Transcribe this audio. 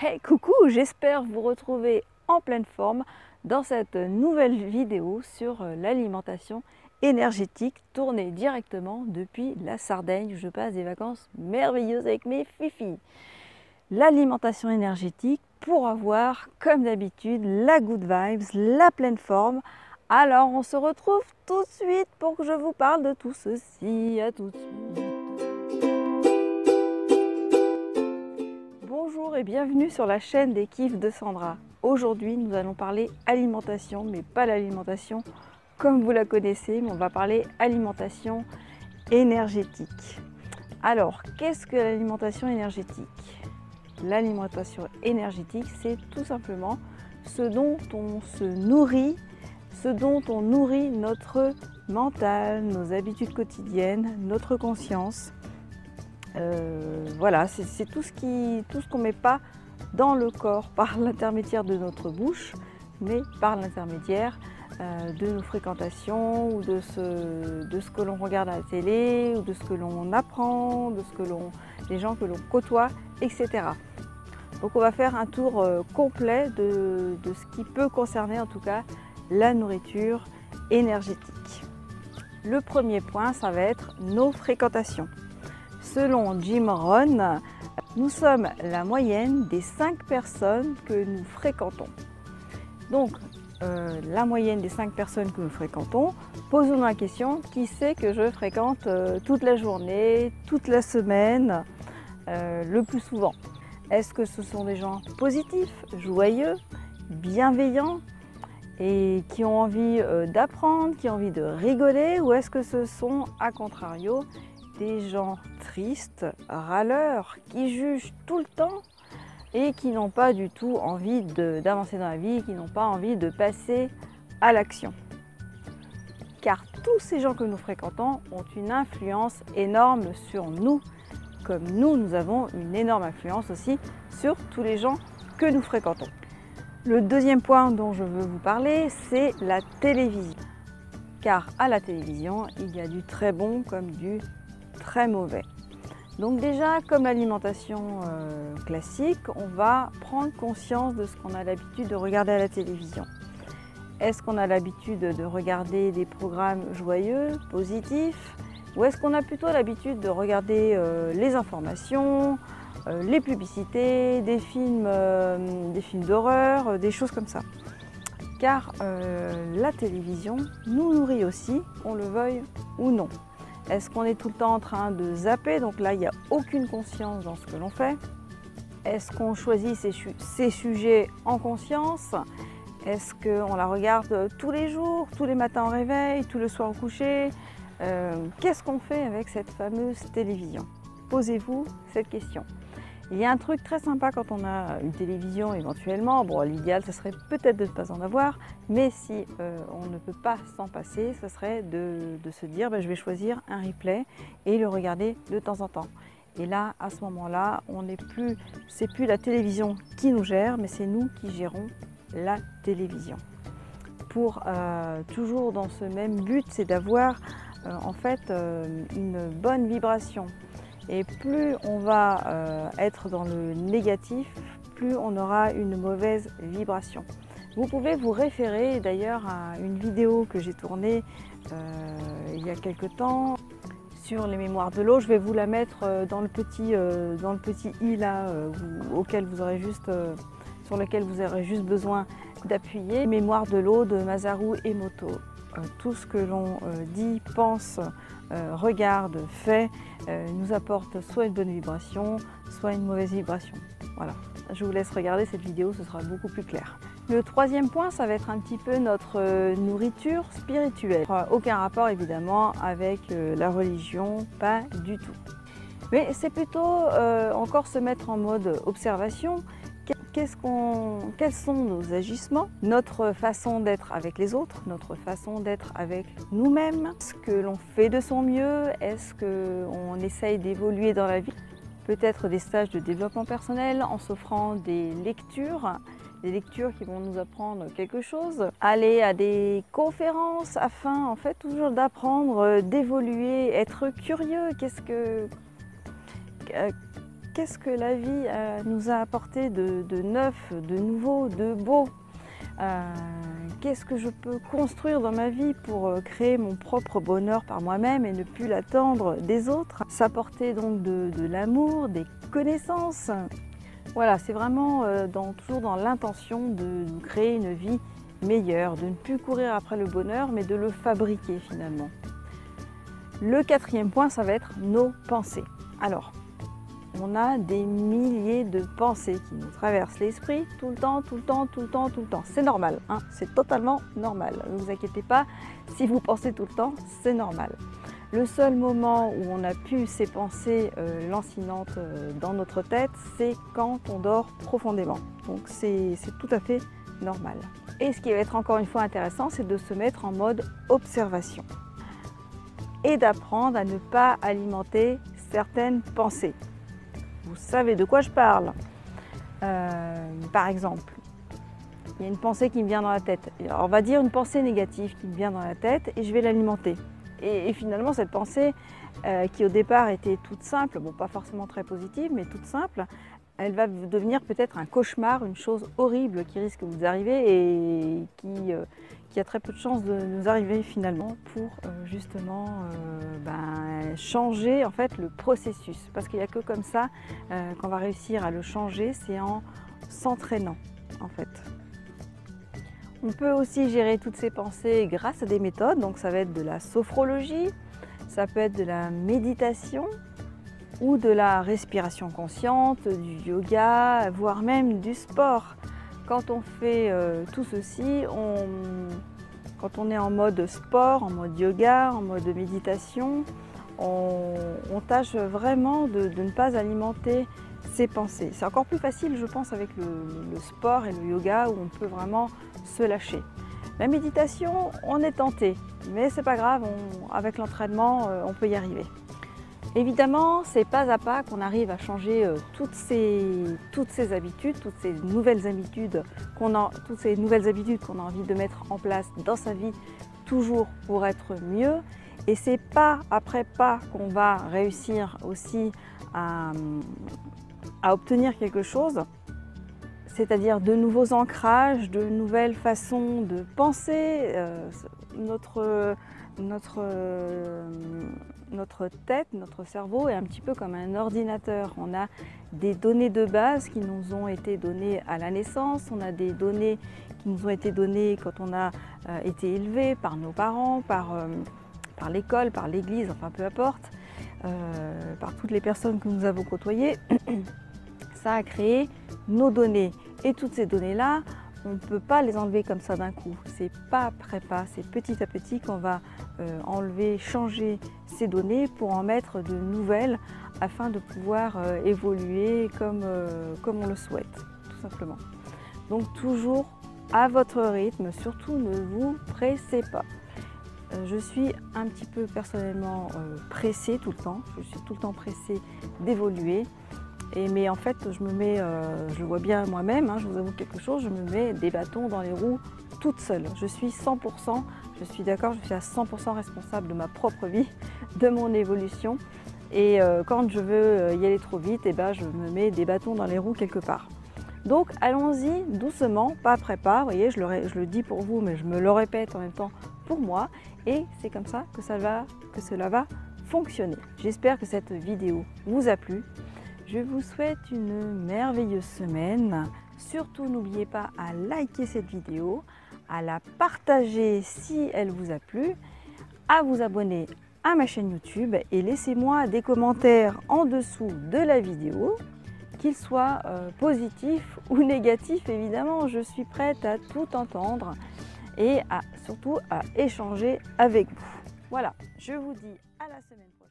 Hey, coucou, j'espère vous retrouver en pleine forme dans cette nouvelle vidéo sur l'alimentation énergétique tournée directement depuis la Sardaigne où je passe des vacances merveilleuses avec mes fifis. L'alimentation énergétique pour avoir, comme d'habitude, la good vibes, la pleine forme. Alors on se retrouve tout de suite pour que je vous parle de tout ceci. À tout de suite. Bonjour et bienvenue sur la chaîne des kiffs de Sandra. Aujourd'hui, nous allons parler alimentation, mais pas l'alimentation comme vous la connaissez, mais on va parler alimentation énergétique. Alors, qu'est-ce que l'alimentation énergétique? L'alimentation énergétique, c'est tout simplement ce dont on se nourrit, ce dont on nourrit notre mental, nos habitudes quotidiennes, notre conscience. Voilà, c'est tout ce qu'on ne met pas dans le corps par l'intermédiaire de notre bouche, mais par l'intermédiaire de nos fréquentations ou de ce que l'on regarde à la télé ou de ce que l'on apprend, des gens que l'on côtoie, etc. Donc on va faire un tour complet de ce qui peut concerner en tout cas la nourriture énergétique. Le premier point, ça va être nos fréquentations. Selon Jim Rohn, nous sommes la moyenne des 5 personnes que nous fréquentons. Donc, la moyenne des 5 personnes que nous fréquentons, posons-nous la question, qui c'est que je fréquente toute la journée, toute la semaine, le plus souvent? Est-ce que ce sont des gens positifs, joyeux, bienveillants et qui ont envie d'apprendre, qui ont envie de rigoler, ou est-ce que ce sont, à contrario, des gens tristes, râleurs, qui jugent tout le temps et qui n'ont pas du tout envie d'avancer dans la vie, qui n'ont pas envie de passer à l'action. Car tous ces gens que nous fréquentons ont une influence énorme sur nous, comme nous avons une énorme influence aussi sur tous les gens que nous fréquentons. Le deuxième point dont je veux vous parler, c'est la télévision. Car à la télévision, il y a du très bon comme du très mauvais. Donc déjà, comme l'alimentation classique, on va prendre conscience de ce qu'on a l'habitude de regarder à la télévision. Est-ce qu'on a l'habitude de regarder des programmes joyeux, positifs, ou est-ce qu'on a plutôt l'habitude de regarder les informations, les publicités, des films d'horreur, des choses comme ça? Car la télévision nous nourrit aussi, qu'on le veuille ou non. Est-ce qu'on est tout le temps en train de zapper? Donc là, il n'y a aucune conscience dans ce que l'on fait. Est-ce qu'on choisit ces sujets en conscience? Est-ce qu'on la regarde tous les jours, tous les matins au réveil, tous les soirs au coucher? Qu'est-ce qu'on fait avec cette fameuse télévision? Posez-vous cette question. Il y a un truc très sympa quand on a une télévision éventuellement. Bon, l'idéal, ce serait peut-être de ne pas en avoir, mais si on ne peut pas s'en passer, ce serait de se dire je vais choisir un replay et le regarder de temps en temps. Et là, à ce moment-là, c'est plus la télévision qui nous gère, mais c'est nous qui gérons la télévision. Pour toujours dans ce même but, c'est d'avoir en fait une bonne vibration. Et plus on va être dans le négatif, plus on aura une mauvaise vibration. Vous pouvez vous référer d'ailleurs à une vidéo que j'ai tournée il y a quelque temps sur les mémoires de l'eau. Je vais vous la mettre dans le petit i là, sur lequel vous aurez juste besoin d'appuyer. Mémoires de l'eau de Masaru Emoto. Tout ce que l'on dit, pense, regarde, fait, nous apporte soit une bonne vibration, soit une mauvaise vibration. Voilà, je vous laisse regarder cette vidéo, ce sera beaucoup plus clair. Le troisième point, ça va être un petit peu notre nourriture spirituelle. Aucun rapport évidemment avec la religion, pas du tout. Mais c'est plutôt encore se mettre en mode observation. Quels sont nos agissements, notre façon d'être avec les autres, notre façon d'être avec nous-mêmes? Est-ce que l'on fait de son mieux? Est-ce qu'on essaye d'évoluer dans la vie? Peut-être des stages de développement personnel en s'offrant des lectures qui vont nous apprendre quelque chose. Aller à des conférences afin en fait toujours d'apprendre, d'évoluer, être curieux. qu'est-ce que la vie nous a apporté de neuf, de nouveau, de beau. Qu'est-ce que je peux construire dans ma vie pour créer mon propre bonheur par moi-même et ne plus l'attendre des autres. S'apporter donc de l'amour, des connaissances. Voilà, c'est vraiment toujours dans l'intention de créer une vie meilleure, de ne plus courir après le bonheur, mais de le fabriquer finalement. Le quatrième point, ça va être nos pensées. Alors, on a des milliers de pensées qui nous traversent l'esprit tout le temps, tout le temps, tout le temps, tout le temps. C'est normal, hein, c'est totalement normal. Ne vous inquiétez pas, si vous pensez tout le temps, c'est normal. Le seul moment où on n'a plus ces pensées lancinantes dans notre tête, c'est quand on dort profondément. Donc c'est tout à fait normal. Et ce qui va être encore une fois intéressant, c'est de se mettre en mode observation et d'apprendre à ne pas alimenter certaines pensées. Vous savez de quoi je parle. Par exemple, il y a une pensée qui me vient dans la tête. Alors, on va dire une pensée négative qui me vient dans la tête et je vais l'alimenter. Et finalement, cette pensée qui au départ était toute simple, bon pas forcément très positive, mais toute simple, elle va devenir peut-être un cauchemar, une chose horrible qui risque de vous arriver et qui a très peu de chances de nous arriver finalement pour justement changer en fait le processus. Parce qu'il n'y a que comme ça qu'on va réussir à le changer, c'est en s'entraînant en fait. On peut aussi gérer toutes ces pensées grâce à des méthodes, donc ça va être de la sophrologie, ça peut être de la méditation ou de la respiration consciente, du yoga, voire même du sport. Quand on fait tout ceci, quand on est en mode sport, en mode yoga, en mode méditation, on tâche vraiment de ne pas alimenter ses pensées. C'est encore plus facile, je pense, avec le sport et le yoga où on peut vraiment se lâcher. La méditation, on est tenté, mais c'est pas grave, avec l'entraînement, on peut y arriver. Évidemment, c'est pas à pas qu'on arrive à changer toutes ces habitudes, toutes ces nouvelles habitudes qu'on a envie de mettre en place dans sa vie, toujours pour être mieux. Et c'est pas après pas qu'on va réussir aussi à obtenir quelque chose, c'est-à-dire de nouveaux ancrages, de nouvelles façons de penser. Notre tête, notre cerveau est un petit peu comme un ordinateur. On a des données de base qui nous ont été données à la naissance, on a des données qui nous ont été données quand on a été élevé par nos parents, par l'école, par l'église, enfin peu importe, par toutes les personnes que nous avons côtoyées. Ça a créé nos données. Et toutes ces données-là, on ne peut pas les enlever comme ça d'un coup. C'est pas après pas, c'est petit à petit qu'on va enlever, changer ces données pour en mettre de nouvelles afin de pouvoir évoluer comme on le souhaite, tout simplement. Donc toujours à votre rythme, surtout ne vous pressez pas. Je suis un petit peu personnellement pressée tout le temps, je suis tout le temps pressée d'évoluer. Mais en fait, je vois bien moi-même, hein, je vous avoue quelque chose, je me mets des bâtons dans les roues toute seule. Je suis 100%, je suis d'accord, je suis à 100% responsable de ma propre vie, de mon évolution. Et quand je veux y aller trop vite, je me mets des bâtons dans les roues quelque part. Donc allons-y doucement, pas après pas. Vous voyez, je le dis pour vous, mais je me le répète en même temps pour moi. Et c'est comme ça que cela va fonctionner. J'espère que cette vidéo vous a plu. Je vous souhaite une merveilleuse semaine. Surtout, n'oubliez pas à liker cette vidéo, à la partager si elle vous a plu, à vous abonner à ma chaîne YouTube et laissez-moi des commentaires en dessous de la vidéo, qu'ils soient positifs ou négatifs. Évidemment, je suis prête à tout entendre et surtout à échanger avec vous. Voilà, je vous dis à la semaine prochaine.